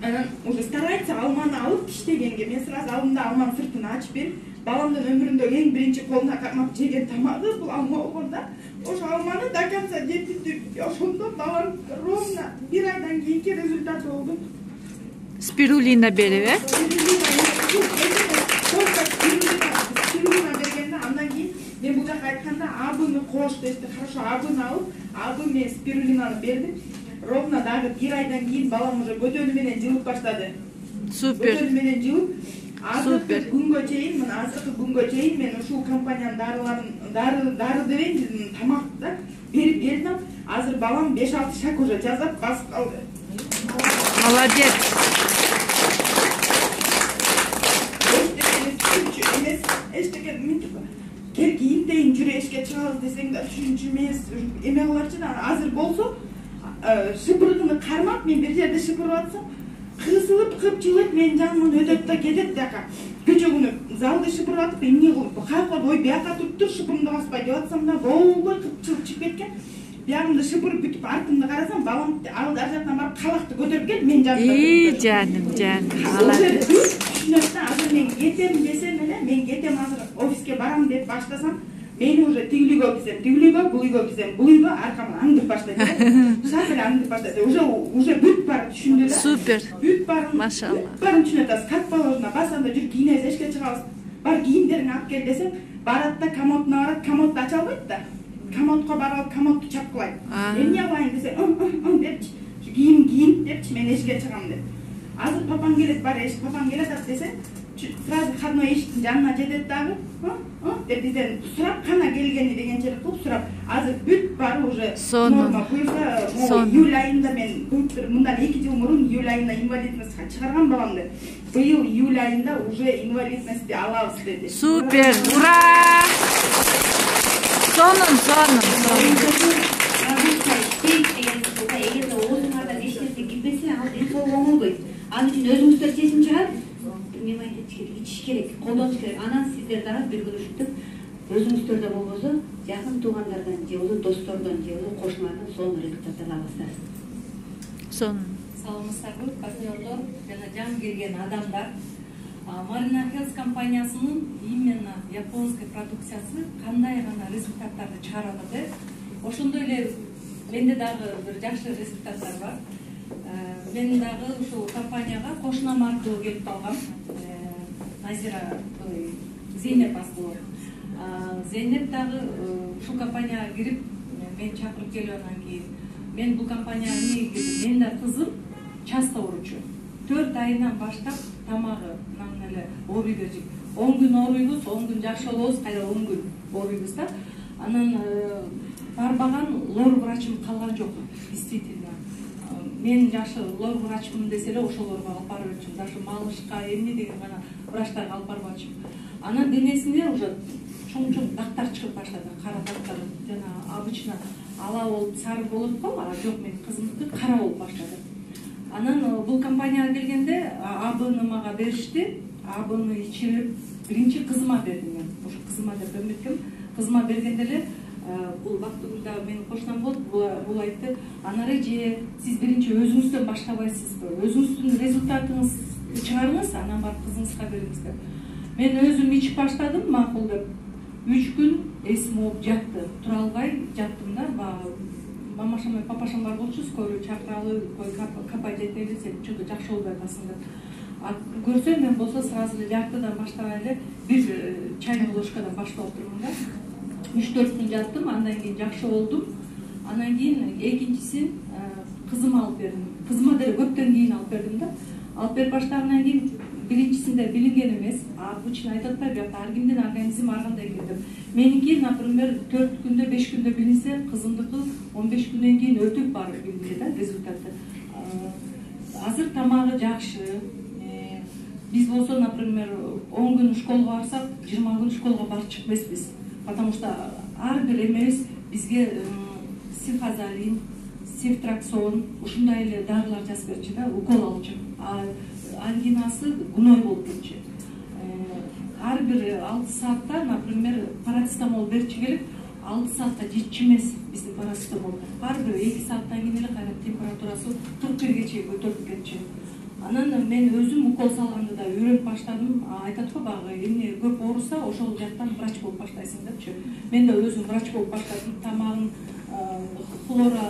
анан уже старается алманы алып тиштегенге мен сразу алдым да алманын сыртын ачып берип баламдын өмүрүндө эң биринчи колуна кармап жеген тамагы бул алма болгон да ошо алманы до конца жеп ошондо балам ровно бир айдан кийинки результаты болду спирулина берип спирулина бергенде андан кийин мен бул жака айтканда абыны кош дешти. Хорошо, абыны алып, абы мен спирулинаны бердим. Ровно дагы 1 айдан кийин балам уже көтөнү менен жылып баштады. Супер. Көтөнү менен жылып, азыркы күнгө чейин, мына азыркы күнгө чейин мен ушул компаниянын дары дебейин, тамак да берип келдим. Азыр балам 5-6 шаг уже жазап басып калды. Молодец. Эчтеке мынтип кер кийимдейин жүрө эшикке чыгабыз десең да түшүнчү эмес. Эме кыларчы да азыр болсо шыпыргыны кармап мен бир жерде шыпырып атсам, кысылып кыпчылып менин жанымдан өтөт да кетет дияка. Кече күнү залды шыпырып атып, эмне кылып, кайка ой бияка туруп тур, шыпырымды баспай деп атсам да болбой кыпчылып чыгып кеткен. Биягымды шыпырып бүтүп артымды карасам, балам ар жактан барып калакты көтөрүп келип мен жанымда. Жаным. Молодец. Азыр мен кетем десем эле, мен кетем азыр офиске барам деп баштасам, мени уже тигилүүгө кисем, тигилүүгө, бул үйгө кисем, бул үйгө аркамдан аңдып баштайт. Шахер аңдып баштайт. Уже бүт барып түшүндү да. Супер. Бүт барым. Машалла. Барым түшүнөт аз. Как положено, басанда жүр кийинебиз, эшикке чыгабыз. Бар кийимдериңди алып кел десем, барат да комодуна барат, комодду ача албайт да. Комодго барып, комодду чапкылайт. Эмне кылайын десе, депчи, кийим депчи, мен эшикке чыгам деп. Азыр папаң келет, бар эшик папаң келет десе, сразу входной эшиктин жанына жетет дагы, деп бизден сурап, кана келгени дегенчелик кылып сурап, азыр бүт бары уже норма. Буюрса, июль айында мен мындан 2 жыл мурун июль айында инвалидностька чыгарган баламды. Быйыл июль айында уже инвалидностьти алабыз деди. Супер. Ура! Сонун. Эгерде оозуңардан эч нерсе кирбесе, ал ден соолугуңа болбойт. Ал үчүн өзүңүздөр чечим чыгарып, эме ичиш керек, колдонуш керек. Анан сиздер дагы бир күн ушинтип өзүңүздөр да болбосо, жакын туугандардан же болбосо достордон же болбосо кошуналардан сонун результат аласыздар. Сонун. Саламатсыздарбы, партнерлор жана жаңы келген адамдар. Marina Health компаниясынын именно японский продукциясы кандай гана результаттарды чыгарады. Ошондой эле менде дагы бир жакшы результаттар бар. Мен дагы ушул компанияга кошунам аркылуу келип калгам. Назира Зейнеп асылы. Зейнеп дагы ушул компанияга кирип, мен чакырып келгенден кийин, мен бул компанияга эмнеге кирдим? Менин да кызым часто ооручу. 4 айынан баштап тамагы эле ооруйбуз. 10 күн ооруйбуз, 10 күн жакшы болобуз, кайда 10 күн ооруйбуз да. Анан барбаган лор врачым калган жок. Действительно. Мен жакшы лор врачмын десе эле ошолорго алып барып жүрчүм. Даже малышка эмне деген гана врачтарга алып барбачым. Анан денесинде уже чоң дактар чыгып баштады, кара дактар. Жана обычно ала болуп сары болуп кал, а жок, менин кызымдыкы кара болуп баштады. Анан бул компанияга келгенде абыны мага беришти. Абыны ичирип, биринчи кызыма бердим мен. Ошо кызыма деп бермекем. Кызыма бергенде эле бул Бактыгүл дагы менин кошунам болуп, бул айтты: "Анары же сиз биринчи өзүңүздөн баштабайсызбы? Өзүңүздүн результатыңызды чыгарыңыз, анан барып кызыңызга бериңиз" деп. Мен өзүм ичип баштадым, макул деп. 3 күн эсим ооп жатты. Тура албай жаттым да. Мамашам менен папашам бар болчу, скорый чакыралы, капай жетпейли, сен чөтө жакшы болбой атасың деп. Көрсөм мен болсо сразу эле жартыдан баштабай эле бир чайный ложкадан баштап турмун да. 3-4 күн жаттым, андан кийин жакшы болдум. Андан кийин экинчисин кызыма алып бердим. Кызыма деле көптөн кийин алып бердим да. Алып берип баштагандан кийин биринчисинде билинген эмес. Обычно айтып атпайбы, ар кимдин организми ар кандай экен деп. Меники, например, 4 күндө, 5 күндө билинсе, кызымдыкы 15 күндөн кийин өтүп барып билинди да результаты. Азыр тамагы жакшы. Биз болсо, например, 10 күн школго барсак, 20 күн школго барып чыкпайбыз. Потому что ар бир эмебиз бизге сифазалин, сифтраксон, ушундай эле дарылар жазып берчү да, укол алчу. Ангинасы гной болуп кетчү. Ар бир 6 саатта, например, парацетамол берчи келип, 6 саатта жетчү эмес биздин парацетамол. Ар бир 2 сааттан кийин эле кайра температурасы 41ге чейин көтөрүлүп кетчү. Анан мен өзүм укол салганды да үйрөнүп баштадым. Айтат го багы, эмне көп ооруса, ошол жактан врач болуп баштайсың депчү. Мен да өзүм врач болуп баштадым. Тамагын хлора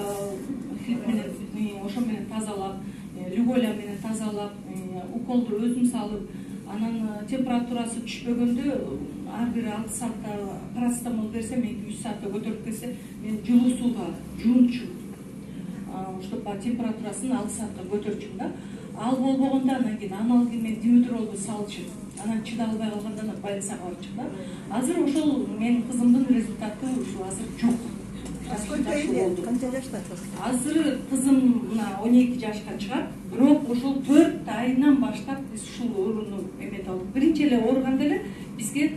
менен, ошо менен тазалап, люголя менен тазалап, уколду өзүм салып, анан температурасы түшпөгөндө ар бир 6 саатта парацетамол берсе, мен 2 саатта көтөрүп келсе, мен жылуу сууда жуунчумун. Ошто температурасын 6 саатка көтөрчүмүн да. Ал болбогондо анан кийин аналогин мен диметролду салчу. Анан чыдай албай калганда больницага барчу да. Азыр ошол менин кызымдын результаты ушу азыр жок. Канча жашта? Азыр кызым мына 12 жашка чыгат, бирок ошол 4 айынан баштап биз ушул ооруну эмете алдык. Биринчи эле ооруганда эле бизге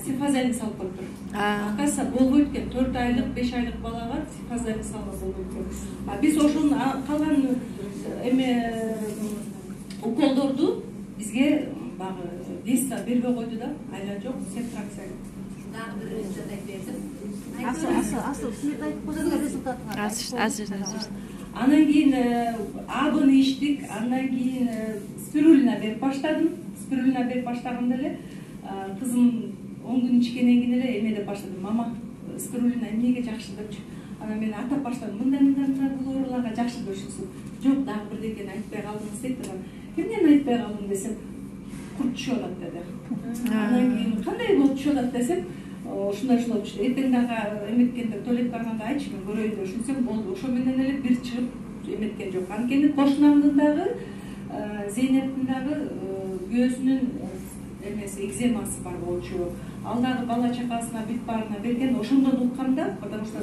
сифазалин салып коюптур. Акаса болбойт экен, 4 айлык, 5 айлык балага сифазалин салып болбойт экен. Биз ошонун калган уколдорду бизге багы действия бербей койду да, айла жок, септракция. Дагы бир результат айтып бердим. Асыл, сиз айтып койгон результат бар. Азыр. Анан кийин абыны иштик, андан кийин спирулина берип баштадым. Спирулина берип баштаганда эле кызым 10 күн ичкенден кийин эле эме деп баштады. Мама, спирулина эмнеге жакшы депчи. Анан мен атап баштадым. Мындай бул ооруларга жакшы көрсүнсүн. Жок, дагы бирдекени айтпай калдыңыз дейт. Эмнени айтпай калдым десем, курт түшүп атат деди. Анан кийин кандай болуп түшүп атат десем, ушундай түшүп. Эртең дагы эметкенде туалет барганда айтчы, мен көрөйүн деп ушинсем болду. Ошо менен эле бир чыгып эметкен жок. Анткени кошунамдын дагы Зейнептин дагы көзүнүн эмеси экземасы бар болчу. Ал дагы бала чакасына бүт баарына берген. Ошондон укканда, потому что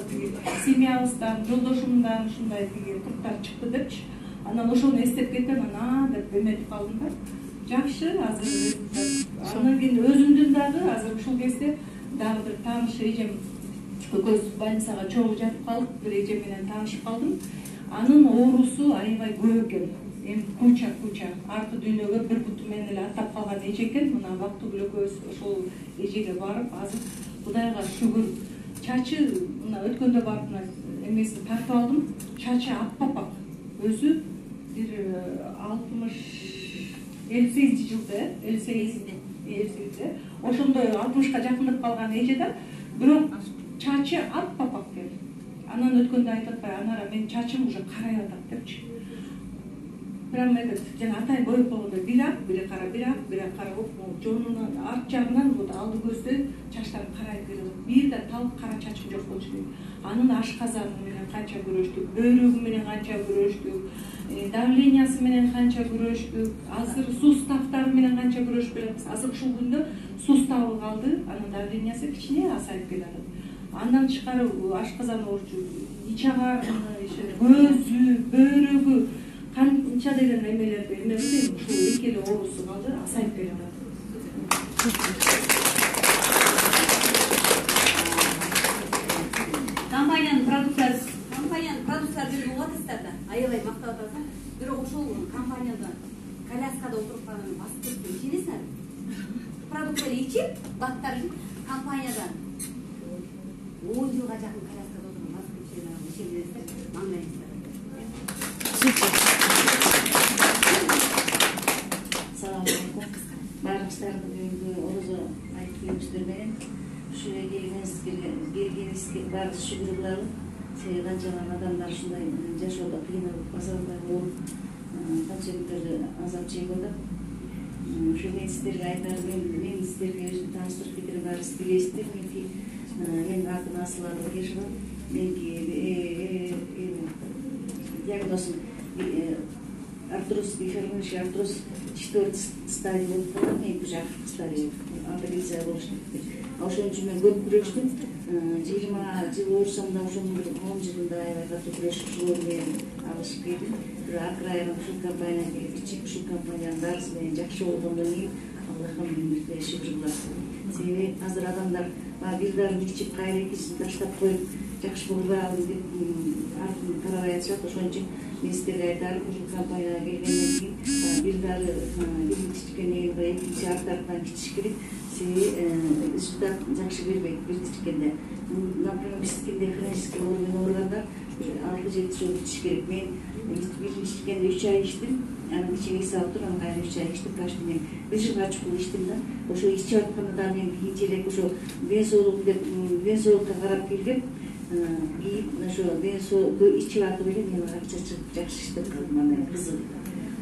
семьябыздан, жолдошумдан ушундай курттар чыкты депчи. Анан ошону эстеп кеттим, анан деп эметип калдым да. Жакшы, азыр анан кийин өзүмдүн дагы азыр ушул кезде дагы бир тааныш эжем көз больницага чогуу жатып калып, бир эжем менен таанышып калдым. Анын оорусу аябай көп экен. Эми куча аркы дүйнөгө бир буту менен эле аттап калган эже экен. Мына Бактыгүл экөөбүз ошол эжеге барып, азыр Кудайга шүгүр. Чачы мына өткөндө барып мына эмесин тартып алдым. Чачы аппак. Өзү бир 58 жылда, 58 ошондой 60ка жакындап калган эже да, бирок чачы аппак экен. Анан өткөндө айтып атпай, анара мен чачым уже карайып атат депчи. Прям этот, жана атай боюп болгондо бир ак кара болуп, жонунун арт жагынан вот алды көздө чачтар карайып келет. Бир да талып кара чачым жок болчу дейт. Анын ашказаны менен канча күрөштүк, бөйрөгү менен канча күрөштүк, давлениясы менен канча күрөштүк, азыр суставтары менен канча күрөшүп келебиз. Азыр ушул күндө суставы калды, анын давлениясы кичине асайып келатат. Андан тышкары ашказан оорчу, ич агарыны, көзү, бөйрөгү канча деген эмелерди эмелди, ушул эки эле оорусу калды, асайып келатат. Компаниянын продукциялары берип угатасыздар да, аябай мактап атасың. Бирок ошол компанияда коляскада отуруп калган басып кеткен ишенесиңерби? Продукцияны ичип, бактарын компаниядан 10 жылга жакын коляскада отуруп басып кеткен ишенесиңер, маңдайыңыздар. Салам алейкум. Баарыңыздарды бүгүнкү орозо айтып менен ушул келгениңизге баарыбыз шүгүр кылалы. Себеби канчалык адамдар ушундай жашоодо кыйналып, базарда ооруп, канчалыктарды азап чегип атат. Ошо мен сиздерге айтарым, мен сиздерге өзүмдү тааныштырып кетерим, баарыңыз билесиздер. Менин атым Асыл Абылкешова. Меники диагнозум артроз, бифермический артроз 4 стадия болуп калган, эки жак стадия, амбулатория болушту. Ошон үчүн мен көп күрөштүм. 20 жыл оорусам да ошонун 10 жылында аябай катуу күрөшүп ушул менен алышып келдим. Бирок акырайым ушул компанияга кирчип, ушул компаниянын баарысы менен жакшы болгондон кийин Аллахка миңирде шүгүр кылам. Себеби азыр адамдар бир дагы ичип кайра экинчисин таштап коюп жакшы болбой деп артын карабай атышат. Ошон үчүн мен сиздерге айтарым, ушул компанияга келгенден кийин бир дагы биринчи ичкенден кийин экинчи арт-арттан ичиш керек. Себеби результат жакшы бербейт биринчи ичкенде. Например, бизде хронический ооругандар 6-7 жыл ичиш керек. Мен биринчи ичкенде 3 ай ичтим, анан ичиге салып туруп, анан кайра 3 ай ичтим, каждый день 1 жылга чукул ичтим да. Ошо ичип атканда да мен кийинчи элек ошо бензолук деп бензолукка карап келгем. Кийин ошо бензол ичип атып эле мен акча чыгып жакшы иштеп калдым, андай кызык.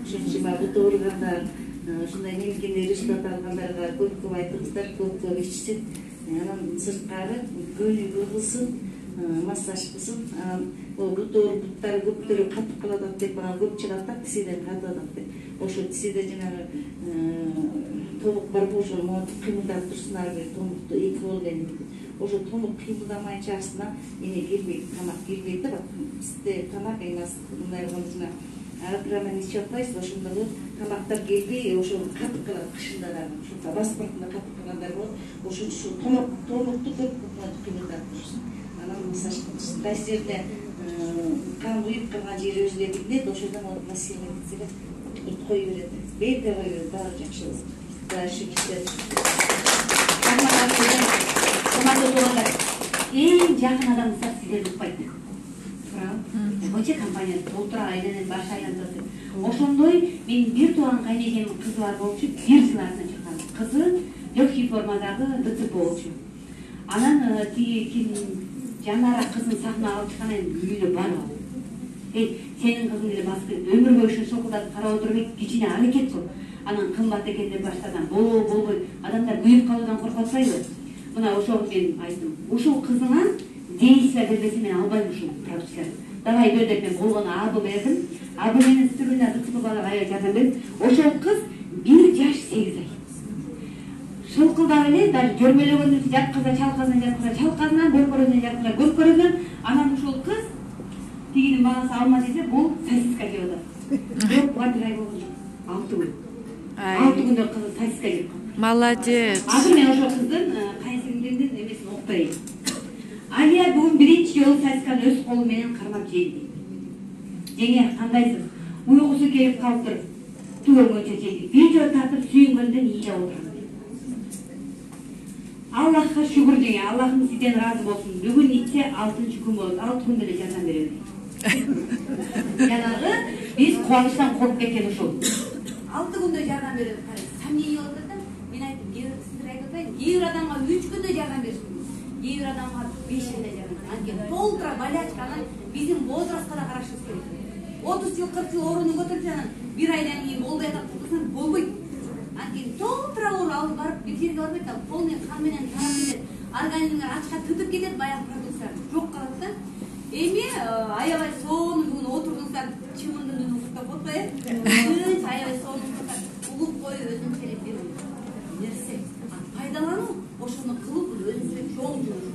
Ошон үчүн бут ооругандар ушундай мелкине результат алгандарга көп айтыңыздар, көп ичсин. Анан сырткары көйнөгү кылсын, массаж кылсын. Ол буттары көптөрү катып калат деп бана көп чыгат да, тисиден катат деп. Ошо тисиде жанагы томук бар болсо, кыймылдап турсун, ар бир томукту эки болгон. Ошо томук кыймылдамайынча астына эне келбейт, тамак келбейт да, бизде тамак эмес, мындай болгондо программаны ичип атпайсыз, ошондо тамактар келбей, ошо катып калат кышында да, ошо паспортунда катып калгандар болот. Ошон үчүн томукту көп кыймылдап турсун. Анан массаж кылсын. Кайсы жерде кан куюп калган жери өзү эле билинет, ошодон массаж этсе эле кое берет. Бейте кое берет, баары жакшы болот. Дальше кишилер. Эң жакын адамды сат сиздерди укпайт. Мынча компания толтура айленен баш айлантат. Ошондой мен бир тууган кайнекемдин кызы бар болчу, бир жыларына чыккан. Кызы легкий формадагы ДЦП болчу. Анан ким Жанара кызын сахнага алып чыккан үйүнө барып. Сенин кызың эле басып өмүр бою ушул сокулдарды карап отуруп кичине аракет кыл. Анан кымбат экен деп баштадан болбой адамдар күйүп калуудан коркуп атпайбы? Мына ошол мен айттым. Ушул кызыңа действия бербесе мен албайм ушул продукцияны. Давай бер деп мен болгону абы бердим. Абы менен струна ДЦП балага аябай жардам бердим. Ошол кыз 1 жаш 8 ай. Шылкылдап эле даже көрмөлөгөндү чалкасынан бөлкөрөдөн анан ушул кыз тигинин багасы алма десе бул сосиска жеп атат. Бирок буга 1 ай болгон жок. 6 күн. 6 күндө кызы сосиска жеп калды. Молодец. Азыр мен ошол кыздын кайсыңдын эмесин уктайм. Алия бүгүн биринчи жолу сосисканы өз колу менен кармап жейди. Жеңе кандайсыз? Уйкусу келип калыптыр. Түгөнгөнчө жейди. Видео тартып сүйүнгөндөн ийе отурду. Аллахка шүгүр жеңе, Аллахым сизден разы болсун. Бүгүн ичсе 6-чы күн болот. 6 күндө эле жардам беребиз. Жанагы биз кубанычтан коркуп кеткен ушул. 6 күндө жардам беребиз. Сомнение болот да. Мен айттым, сиздер айтып атайын, кээ бир адамга 3 күндө жардам беришим мүмкүн. Кээ бир адамга 5 айда жардам беришим. Анткени толтура болячканы биздин возрастка да карашыбыз керек. 30 жыл, 40 жыл оорууну көтөрүп анан 1 айдан кийин болбой атат десең болбойт. Анткени толтура оору алып барып бир жерге барбайт да, полный кан менен тарап кетет. Организмдер ачка тытып кетет, баягы продукция жок калат да. Эми аябай сонун бүгүн отурдуңуздар, чымындын үнүн уктап отпой, Тынч аябай сонун улуп коюп өзүнчөлүк бир нерсе. Пайдалануу, ошону кылып өзүнчө чоң жумуш.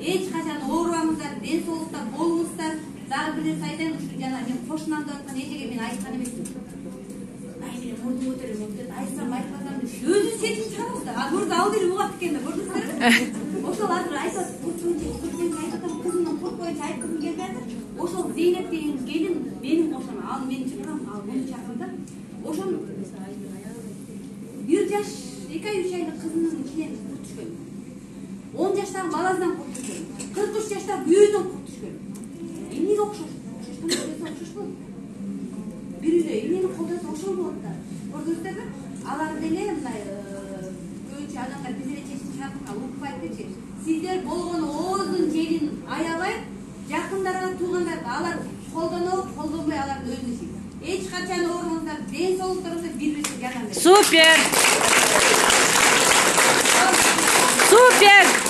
Эч качан оорубаңыздар, ден соолукта болуңуздар. Дагы бир нерсе айтайын, ушу жана мен кошунамды аткан эжеге мен айткан эмесмин. Мурдун көтөрөм деп айтсам айтпасам өзү сетип чыгабыз да. А мурда ал деле угат экен да, көрдүңүздөрбү? Ошол азыр айтат, курчун айтат, кызымдан коркпойчу айткым келбей атат. Ошол Зейнеп деген келин менин кошум, ал мен чакырам, ал муну чакырды. Ошол 1 жаш 2 ай 3 айлык кызынын ичинен курт түшкөн. 10 жаштагы баласынан курт түшкөн. 43 жаштагы күйөөдөн курт түшкөн. Эмнеге окшош? Окшош болот. Бир үйдө эмнени колдонсо ошол болот да. Көрдүңүздөрбү? Алар деле мындай көбүнчө адамдар биз эле чечим чыгарып укпайт дечи. Сиздер болгону оозун жерин аябай, жакындарга, туугандарга алар колдонбой алардын өзүнүн иши. Эч качан оорубаңыздар, ден соолуктарыңызга бири-биринизге жардам бериңиз. Супер! Супер!